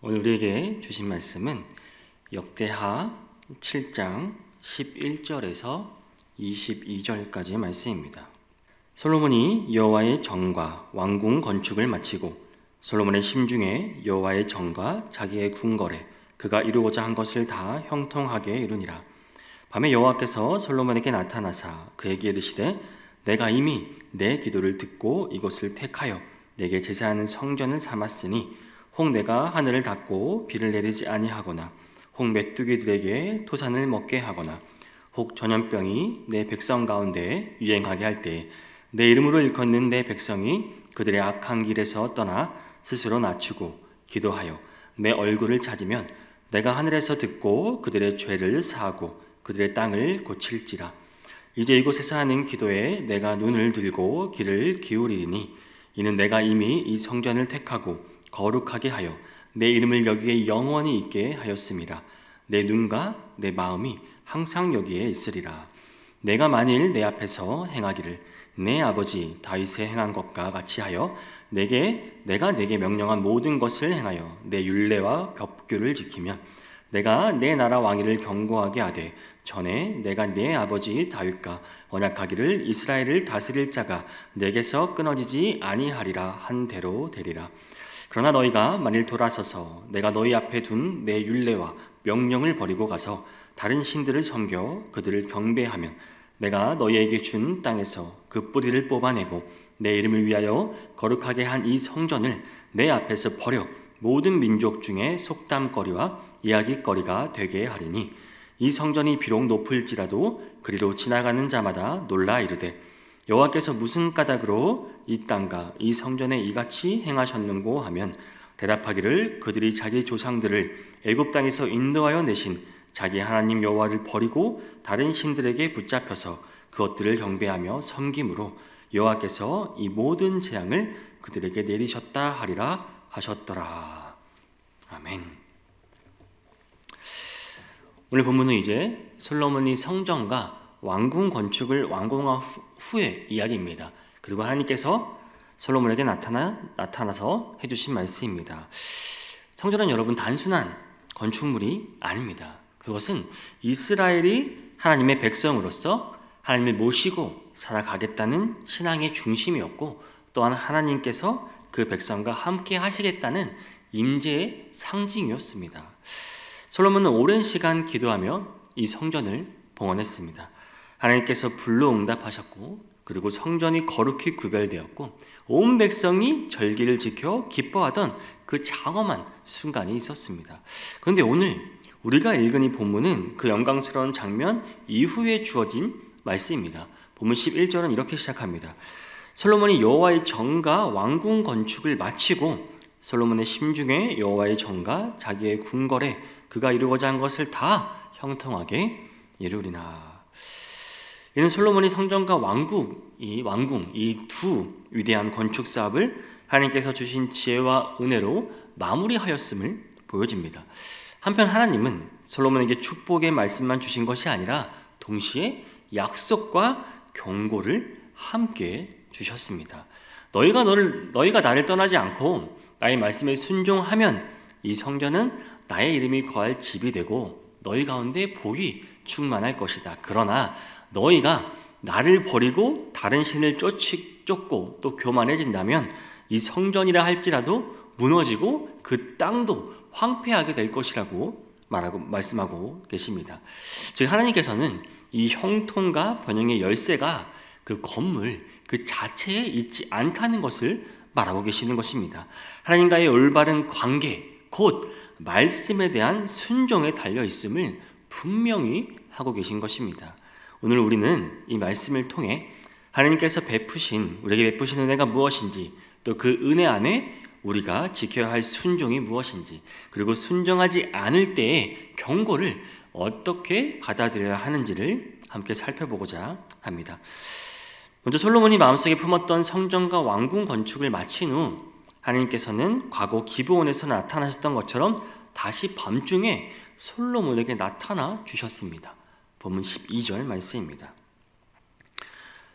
오늘 우리에게 주신 말씀은 역대하 7장 11절에서 22절까지의 말씀입니다. 솔로몬이 여호와의 정과 왕궁 건축을 마치고 솔로몬의 심중에 여호와의 정과 자기의 궁궐에 그가 이루고자 한 것을 다 형통하게 이루니라. 밤에 여호와께서 솔로몬에게 나타나사 그에게 이르시되 내가 이미 내 기도를 듣고 이곳을 택하여 내게 제사하는 성전을 삼았으니 혹 내가 하늘을 닫고 비를 내리지 아니하거나 혹 메뚜기들에게 토산을 먹게 하거나 혹 전염병이 내 백성 가운데 유행하게 할 때에 내 이름으로 일컫는 내 백성이 그들의 악한 길에서 떠나 스스로 낮추고 기도하여 내 얼굴을 찾으면 내가 하늘에서 듣고 그들의 죄를 사하고 그들의 땅을 고칠지라. 이제 이곳에서 하는 기도에 내가 눈을 들고 귀를 기울이리니 이는 내가 이미 이 성전을 택하고 거룩하게 하여 내 이름을 여기에 영원히 있게 하였음이라. 내 눈과 내 마음이 항상 여기에 있으리라. 내가 만일 내 앞에서 행하기를 내 아버지 다윗의 행한 것과 같이 하여 내가 내게 명령한 모든 것을 행하여 내 율례와 법규를 지키면 내가 내 나라 왕위를 견고하게 하되 전에 내가 내 아버지 다윗과 언약하기를 이스라엘을 다스릴 자가 내게서 끊어지지 아니하리라 한 대로 되리라. 그러나 너희가 만일 돌아서서 내가 너희 앞에 둔 내 율례와 명령을 버리고 가서 다른 신들을 섬겨 그들을 경배하면 내가 너희에게 준 땅에서 그 뿌리를 뽑아내고 내 이름을 위하여 거룩하게 한 이 성전을 내 앞에서 버려 모든 민족 중에 속담거리와 이야기거리가 되게 하리니 이 성전이 비록 높을지라도 그리로 지나가는 자마다 놀라 이르되 여호와께서 무슨 까닭으로 이 땅과 이 성전에 이같이 행하셨는고 하면 대답하기를 그들이 자기 조상들을 애굽 땅에서 인도하여 내신 자기 하나님 여호와를 버리고 다른 신들에게 붙잡혀서 그것들을 경배하며 섬김으로 여호와께서 이 모든 재앙을 그들에게 내리셨다 하리라 하셨더라. 아멘. 오늘 본문은 이제 솔로몬이 성전과 왕궁 건축을 완공한 후의 이야기입니다. 그리고 하나님께서 솔로몬에게 나타나서 해주신 말씀입니다. 성전은 여러분 단순한 건축물이 아닙니다. 그것은 이스라엘이 하나님의 백성으로서 하나님을 모시고 살아가겠다는 신앙의 중심이었고 또한 하나님께서 그 백성과 함께 하시겠다는 임재의 상징이었습니다. 솔로몬은 오랜 시간 기도하며 이 성전을 봉헌했습니다. 하나님께서 불로 응답하셨고 그리고 성전이 거룩히 구별되었고 온 백성이 절기를 지켜 기뻐하던 그 장엄한 순간이 있었습니다. 그런데 오늘 우리가 읽은 이 본문은 그 영광스러운 장면 이후에 주어진 말씀입니다. 본문 11절은 이렇게 시작합니다. 솔로몬이 여호와의 정과 왕궁 건축을 마치고 솔로몬의 심중에 여호와의 정과 자기의 궁궐에 그가 이루고자 한 것을 다 형통하게 이루리나. 이는 솔로몬이 성전과 왕궁 이 두 위대한 건축 사업을 하나님께서 주신 지혜와 은혜로 마무리하였음을 보여집니다. 한편 하나님은 솔로몬에게 축복의 말씀만 주신 것이 아니라 동시에 약속과 경고를 함께 주셨습니다. 너희가 나를 떠나지 않고 나의 말씀에 순종하면 이 성전은 나의 이름이 거할 집이 되고 너희 가운데 복이 충만할 것이다. 그러나 너희가 나를 버리고 다른 신을 쫓고 또 교만해진다면 이 성전이라 할지라도 무너지고 그 땅도 황폐하게 될 것이라고 말씀하고 계십니다. 즉 하나님께서는 이 형통과 번영의 열쇠가 그 건물 그 자체에 있지 않다는 것을 말하고 계시는 것입니다. 하나님과의 올바른 관계 곧 말씀에 대한 순종에 달려 있음을 분명히 하고 계신 것입니다. 오늘 우리는 이 말씀을 통해 하나님께서 우리에게 베푸신 은혜가 무엇인지 또 그 은혜 안에 우리가 지켜야 할 순종이 무엇인지 그리고 순종하지 않을 때의 경고를 어떻게 받아들여야 하는지를 함께 살펴보고자 합니다. 먼저 솔로몬이 마음속에 품었던 성전과 왕궁 건축을 마친 후 하나님께서는 과거 기브온에서 나타나셨던 것처럼 다시 밤중에 솔로몬에게 나타나 주셨습니다. 본문 12절 말씀입니다.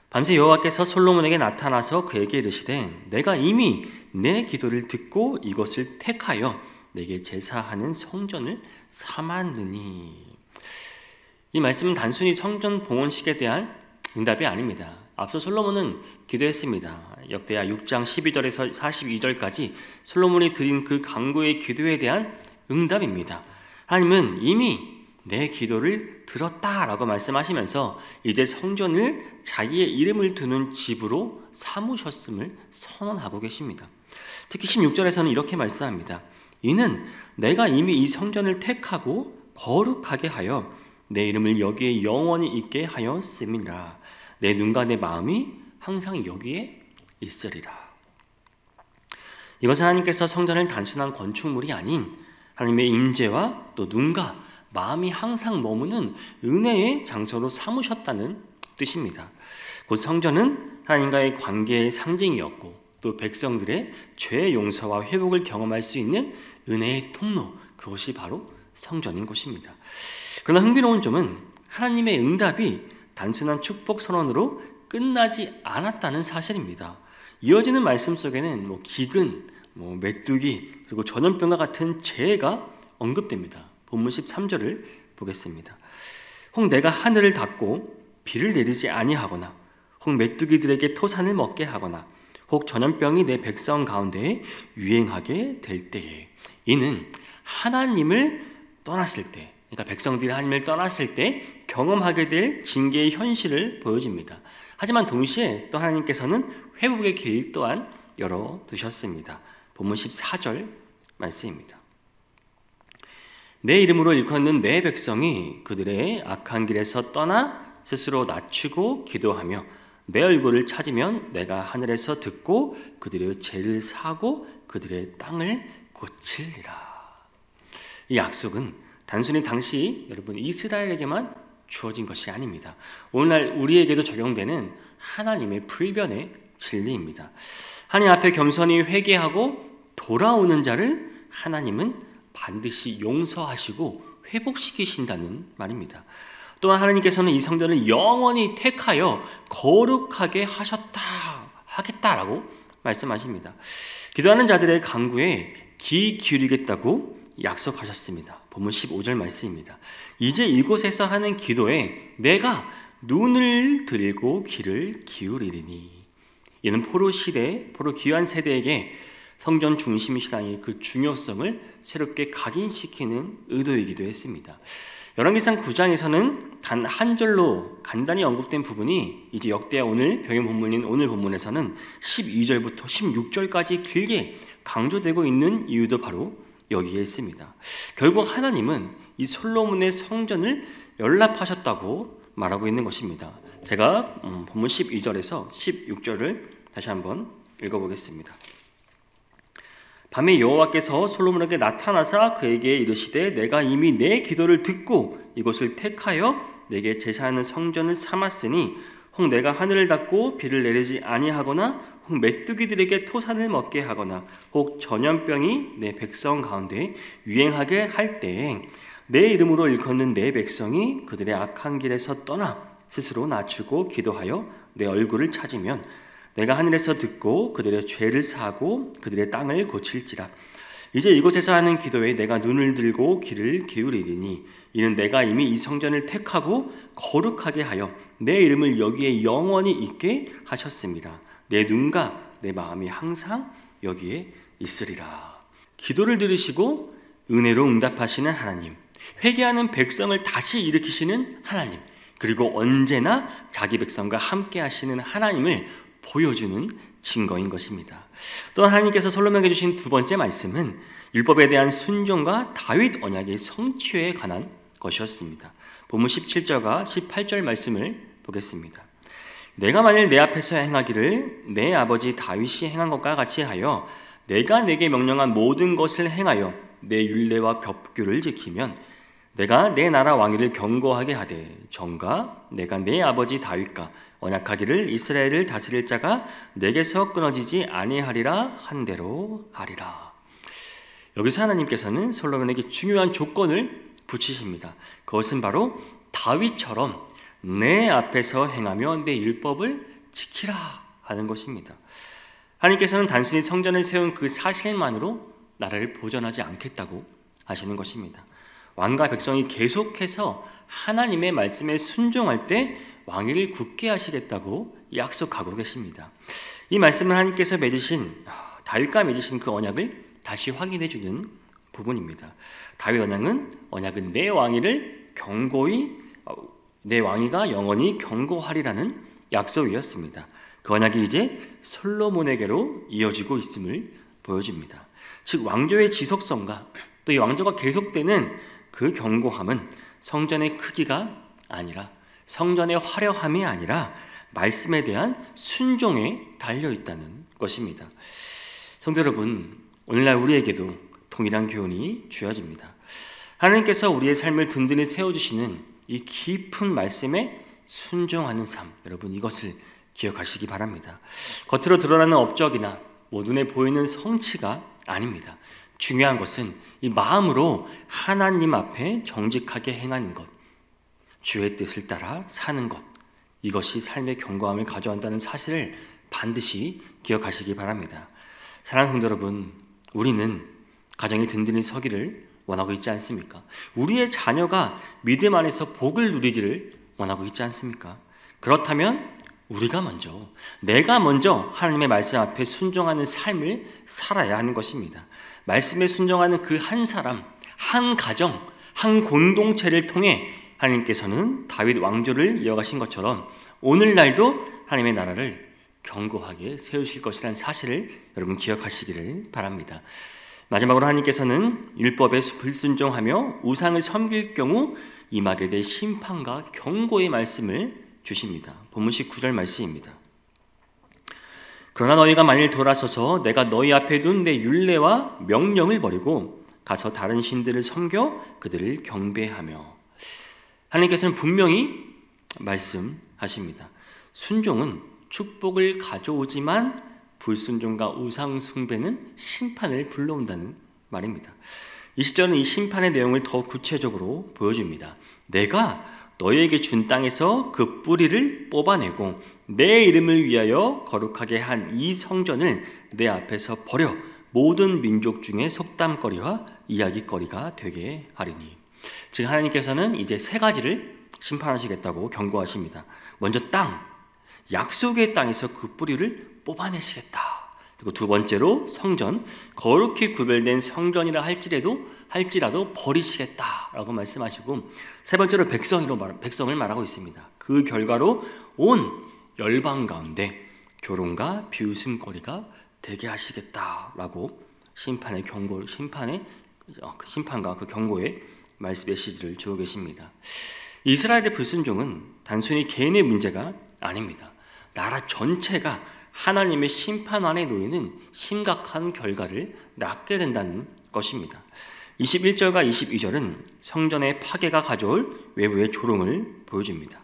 밤새 여호와께서 솔로몬에게 나타나서 그에게 이르시되 내가 이미 내 기도를 듣고 이것을 택하여 내게 제사하는 성전을 삼았느니. 이 말씀은 단순히 성전 봉헌식에 대한 응답이 아닙니다. 앞서 솔로몬은 기도했습니다. 역대하 6장 12절에서 42절까지 솔로몬이 드린 그 간구의 기도에 대한 응답입니다. 하나님은 이미 내 기도를 들었다라고 말씀하시면서 이제 성전을 자기의 이름을 두는 집으로 삼으셨음을 선언하고 계십니다. 특히 16절에서는 이렇게 말씀합니다. 이는 내가 이미 이 성전을 택하고 거룩하게 하여 내 이름을 여기에 영원히 있게 하였음이라. 내 눈과 내 마음이 항상 여기에 있으리라. 이것은 하나님께서 성전을 단순한 건축물이 아닌 하나님의 임재와 또 눈과 마음이 항상 머무는 은혜의 장소로 삼으셨다는 뜻입니다. 곧 성전은 하나님과의 관계의 상징이었고 또 백성들의 죄 용서와 회복을 경험할 수 있는 은혜의 통로, 그것이 바로 성전인 것입니다. 그러나 흥미로운 점은 하나님의 응답이 단순한 축복 선언으로 끝나지 않았다는 사실입니다. 이어지는 말씀 속에는 기근, 메뚜기, 그리고 전염병과 같은 재해가 언급됩니다. 본문 13절을 보겠습니다. 혹 내가 하늘을 닫고 비를 내리지 아니하거나 혹 메뚜기들에게 토산을 먹게 하거나 혹 전염병이 내 백성 가운데에 유행하게 될 때에. 이는 하나님을 떠났을 때, 그러니까 백성들이 하나님을 떠났을 때 경험하게 될 징계의 현실을 보여줍니다. 하지만 동시에 또 하나님께서는 회복의 길 또한 열어두셨습니다. 본문 14절 말씀입니다. 내 이름으로 일컫는 내 백성이 그들의 악한 길에서 떠나 스스로 낮추고 기도하며 내 얼굴을 찾으면 내가 하늘에서 듣고 그들의 죄를 사고 그들의 땅을 고치리라. 이 약속은 단순히 당시 여러분 이스라엘에게만 주어진 것이 아닙니다. 오늘날 우리에게도 적용되는 하나님의 불변의 진리입니다. 하나님 앞에 겸손히 회개하고 돌아오는 자를 하나님은 반드시 용서하시고 회복시키신다는 말입니다. 또한 하나님께서는 이 성전을 영원히 택하여 거룩하게 하겠다라고 말씀하십니다. 기도하는 자들의 간구에 귀 기울이겠다고 약속하셨습니다. 본문 15절 말씀입니다. 이제 이곳에서 하는 기도에 내가 눈을 들고 귀를 기울이리니. 이는 포로 귀환 세대에게 성전 중심 신앙의 그 중요성을 새롭게 각인시키는 의도이기도 했습니다. 열왕기상 9장에서는 단 한 절로 간단히 언급된 부분이 이제 역대하 오늘 병행 본문인 오늘 본문에서는 12절부터 16절까지 길게 강조되고 있는 이유도 바로 여기에 있습니다. 결국 하나님은 이 솔로몬의 성전을 연락하셨다고 말하고 있는 것입니다. 제가 본문 12절에서 16절을 다시 한번 읽어보겠습니다. 밤에 여호와께서 솔로몬에게 나타나사 그에게 이르시되 내가 이미 내 기도를 듣고 이곳을 택하여 내게 제사하는 성전을 삼았으니 혹 내가 하늘을 닫고 비를 내리지 아니하거나 혹 메뚜기들에게 토산을 먹게 하거나 혹 전염병이 내 백성 가운데 유행하게 할 때에 내 이름으로 일컫는 내 백성이 그들의 악한 길에서 떠나 스스로 낮추고 기도하여 내 얼굴을 찾으면 내가 하늘에서 듣고 그들의 죄를 사하고 그들의 땅을 고칠지라. 이제 이곳에서 하는 기도에 내가 눈을 들고 귀를 기울이리니 이는 내가 이미 이 성전을 택하고 거룩하게 하여 내 이름을 여기에 영원히 있게 하셨습니다. 내 눈과 내 마음이 항상 여기에 있으리라. 기도를 들으시고 은혜로 응답하시는 하나님, 회개하는 백성을 다시 일으키시는 하나님, 그리고 언제나 자기 백성과 함께 하시는 하나님을 보여주는 증거인 것입니다. 또 하나님께서 솔로몬에게 주신 두 번째 말씀은 율법에 대한 순종과 다윗 언약의 성취에 관한 것이었습니다. 본문 17절과 18절 말씀을 보겠습니다. 내가 만일 내 앞에서 행하기를 내 아버지 다윗이 행한 것과 같이 하여 내가 내게 명령한 모든 것을 행하여 내 율례와 법규를 지키면 내가 내 나라 왕위를 견고하게 하되 정가 내가 내 아버지 다윗과 언약하기를 이스라엘을 다스릴 자가 내게서 끊어지지 아니하리라 한 대로 하리라. 여기서 하나님께서는 솔로몬에게 중요한 조건을 붙이십니다. 그것은 바로 다윗처럼 내 앞에서 행하며 내 율법을 지키라 하는 것입니다. 하나님께서는 단순히 성전을 세운 그 사실만으로 나라를 보전하지 않겠다고 하시는 것입니다. 왕과 백성이 계속해서 하나님의 말씀에 순종할 때 왕위를 굳게 하시겠다고 약속하고 계십니다. 이 말씀은 하나님께서 맺으신 다윗과 맺으신 그 언약을 다시 확인해 주는 부분입니다. 다윗 언약은 내 왕위를 경고히 내 왕위가 영원히 경고하리라는 약속이었습니다. 그 언약이 이제 솔로몬에게로 이어지고 있음을 보여줍니다. 즉 왕조의 지속성과 또 이 왕조가 계속되는 그 경고함은 성전의 크기가 아니라 성전의 화려함이 아니라 말씀에 대한 순종에 달려 있다는 것입니다. 성도 여러분, 오늘날 우리에게도 동일한 교훈이 주어집니다. 하나님께서 우리의 삶을 든든히 세워주시는 이 깊은 말씀에 순종하는 삶, 여러분 이것을 기억하시기 바랍니다. 겉으로 드러나는 업적이나 눈에 보이는 성취가 아닙니다. 중요한 것은 이 마음으로 하나님 앞에 정직하게 행하는 것, 주의 뜻을 따라 사는 것, 이것이 삶의 견고함을 가져온다는 사실을 반드시 기억하시기 바랍니다. 사랑하는 성도 여러분, 우리는 가정이 든든히 서기를 원하고 있지 않습니까? 우리의 자녀가 믿음 안에서 복을 누리기를 원하고 있지 않습니까? 그렇다면 내가 먼저 하나님의 말씀 앞에 순종하는 삶을 살아야 하는 것입니다. 말씀에 순종하는 그 한 사람, 한 가정, 한 공동체를 통해 하나님께서는 다윗 왕조를 이어가신 것처럼 오늘날도 하나님의 나라를 견고하게 세우실 것이라는 사실을 여러분 기억하시기를 바랍니다. 마지막으로 하나님께서는 율법에 불순종하며 우상을 섬길 경우 임하게 될 심판과 경고의 말씀을 주십니다. 본문 19절 말씀입니다. 그러나 너희가 만일 돌아서서 내가 너희 앞에 둔 내 율례와 명령을 버리고 가서 다른 신들을 섬겨 그들을 경배하며. 하나님께서는 분명히 말씀하십니다. 순종은 축복을 가져오지만 불순종과 우상 숭배는 심판을 불러온다는 말입니다. 20절은 이 심판의 내용을 더 구체적으로 보여줍니다. 내가 너희에게 준 땅에서 그 뿌리를 뽑아내고 내 이름을 위하여 거룩하게 한 이 성전을 내 앞에서 버려 모든 민족 중에 속담거리와 이야기거리가 되게 하리니. 즉 하나님께서는 이제 세 가지를 심판하시겠다고 경고하십니다. 먼저 땅, 약속의 땅에서 그 뿌리를 뽑아내시겠다. 그리고 두 번째로 성전, 거룩히 구별된 성전이라 할지라도 버리시겠다라고 말씀하시고, 세 번째로 백성을 말하고 있습니다. 그 결과로 온 열방 가운데 조롱과 비웃음거리가 되게 하시겠다라고 심판과 그 경고의 메시지를 주고 계십니다. 이스라엘의 불순종은 단순히 개인의 문제가 아닙니다. 나라 전체가 하나님의 심판 안에 놓이는 심각한 결과를 낳게 된다는 것입니다. 21절과 22절은 성전의 파괴가 가져올 외부의 조롱을 보여줍니다.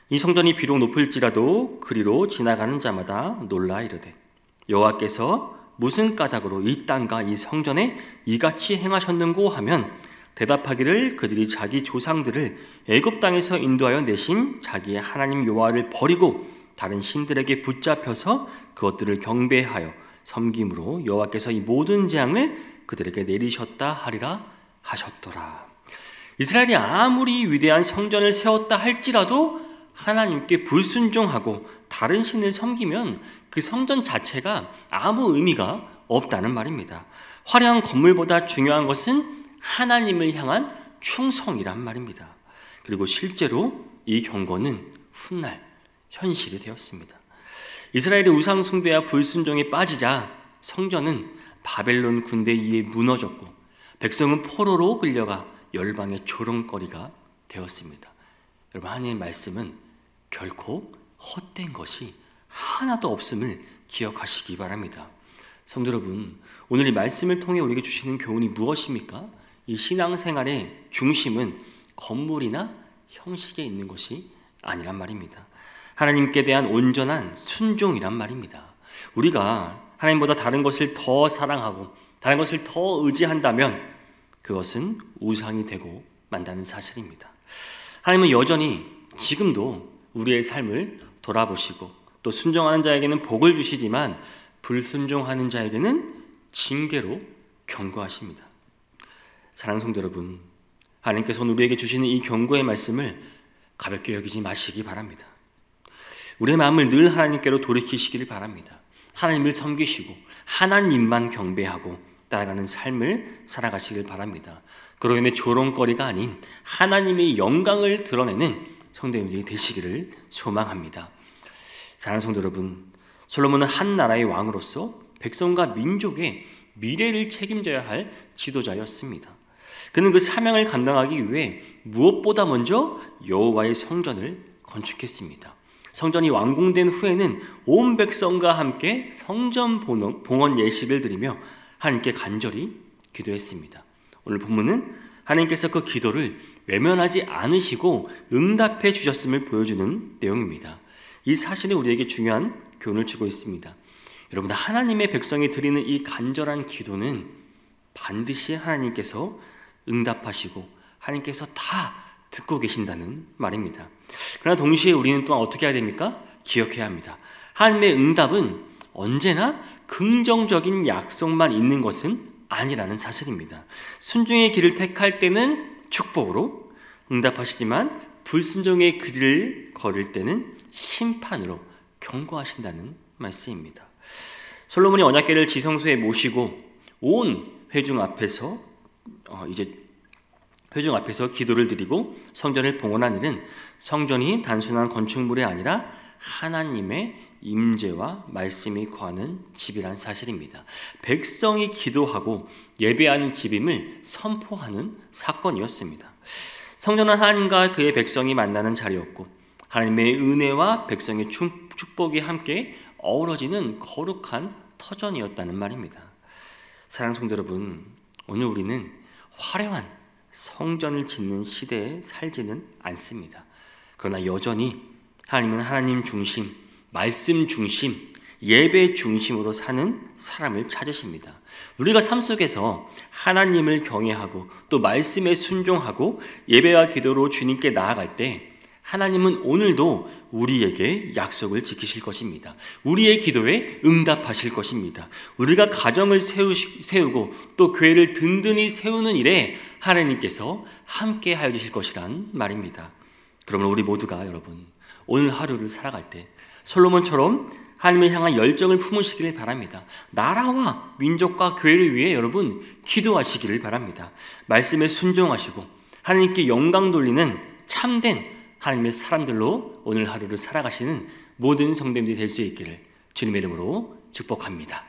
이 성전이 비록 높을지라도 그리로 지나가는 자마다 놀라 이르되 여호와께서 무슨 까닭으로 이 땅과 이 성전에 이같이 행하셨는고 하면 대답하기를 그들이 자기 조상들을 애굽 땅에서 인도하여 내신 자기의 하나님 여호와를 버리고 다른 신들에게 붙잡혀서 그것들을 경배하여 섬김으로 여호와께서 이 모든 재앙을 그들에게 내리셨다 하리라 하셨더라. 이스라엘이 아무리 위대한 성전을 세웠다 할지라도 하나님께 불순종하고 다른 신을 섬기면 그 성전 자체가 아무 의미가 없다는 말입니다. 화려한 건물보다 중요한 것은 하나님을 향한 충성이란 말입니다. 그리고 실제로 이 경고는 훗날 현실이 되었습니다. 이스라엘의 우상 숭배와 불순종에 빠지자 성전은 바벨론 군대에 의해 무너졌고 백성은 포로로 끌려가 열방의 조롱거리가 되었습니다. 여러분, 하나님의 말씀은 결코 헛된 것이 하나도 없음을 기억하시기 바랍니다. 성도 여러분, 오늘 이 말씀을 통해 우리에게 주시는 교훈이 무엇입니까? 이 신앙생활의 중심은 건물이나 형식에 있는 것이 아니란 말입니다. 하나님께 대한 온전한 순종이란 말입니다. 우리가 하나님보다 다른 것을 더 사랑하고 다른 것을 더 의지한다면 그것은 우상이 되고 만다는 사실입니다. 하나님은 여전히 지금도 우리의 삶을 돌아보시고 또 순종하는 자에게는 복을 주시지만 불순종하는 자에게는 징계로 경고하십니다. 사랑하는 성도 여러분, 하나님께서 우리에게 주시는 이 경고의 말씀을 가볍게 여기지 마시기 바랍니다. 우리의 마음을 늘 하나님께로 돌이키시기를 바랍니다. 하나님을 섬기시고 하나님만 경배하고 따라가는 삶을 살아가시길 바랍니다. 그로 인해 조롱거리가 아닌 하나님의 영광을 드러내는 성도님들이 되시기를 소망합니다. 사랑하는 성도 여러분, 솔로몬은 한 나라의 왕으로서 백성과 민족의 미래를 책임져야 할 지도자였습니다. 그는 그 사명을 감당하기 위해 무엇보다 먼저 여호와의 성전을 건축했습니다. 성전이 완공된 후에는 온 백성과 함께 성전 봉헌 예식을 드리며 하나님께 간절히 기도했습니다. 오늘 본문은 하나님께서 그 기도를 외면하지 않으시고 응답해 주셨음을 보여주는 내용입니다. 이 사실이 우리에게 중요한 교훈을 주고 있습니다. 여러분, 하나님의 백성이 드리는 이 간절한 기도는 반드시 하나님께서 응답하시고 하나님께서 다 듣고 계신다는 말입니다. 그러나 동시에 우리는 또한 어떻게 해야 됩니까? 기억해야 합니다. 하나님의 응답은 언제나 긍정적인 약속만 있는 것은 아니라는 사실입니다. 순종의 길을 택할 때는 축복으로 응답하시지만 불순종의 길을 걸을 때는 심판으로 경고하신다는 말씀입니다. 솔로몬이 언약궤를 지성소에 모시고 온 회중 앞에서 기도를 드리고 성전을 봉헌한 일은 성전이 단순한 건축물이 아니라 하나님의 임재와 말씀이 거하는 집이란 사실입니다. 백성이 기도하고 예배하는 집임을 선포하는 사건이었습니다. 성전은 하나님과 그의 백성이 만나는 자리였고 하나님의 은혜와 백성의 축복이 함께 어우러지는 거룩한 터전이었다는 말입니다. 사랑하는 성도 여러분, 오늘 우리는 화려한 성전을 짓는 시대에 살지는 않습니다. 그러나 여전히 하나님은 하나님 중심, 말씀 중심, 예배 중심으로 사는 사람을 찾으십니다. 우리가 삶 속에서 하나님을 경외하고 또 말씀에 순종하고 예배와 기도로 주님께 나아갈 때 하나님은 오늘도 우리에게 약속을 지키실 것입니다. 우리의 기도에 응답하실 것입니다. 우리가 가정을 세우고 또 교회를 든든히 세우는 일에 하나님께서 함께 하여 주실 것이란 말입니다. 그러면 우리 모두가 여러분 오늘 하루를 살아갈 때 솔로몬처럼 하나님을 향한 열정을 품으시기를 바랍니다. 나라와 민족과 교회를 위해 여러분 기도하시기를 바랍니다. 말씀에 순종하시고 하나님께 영광 돌리는 참된 하나님의 사람들로 오늘 하루를 살아가시는 모든 성도님들이 될 수 있기를 주님의 이름으로 축복합니다.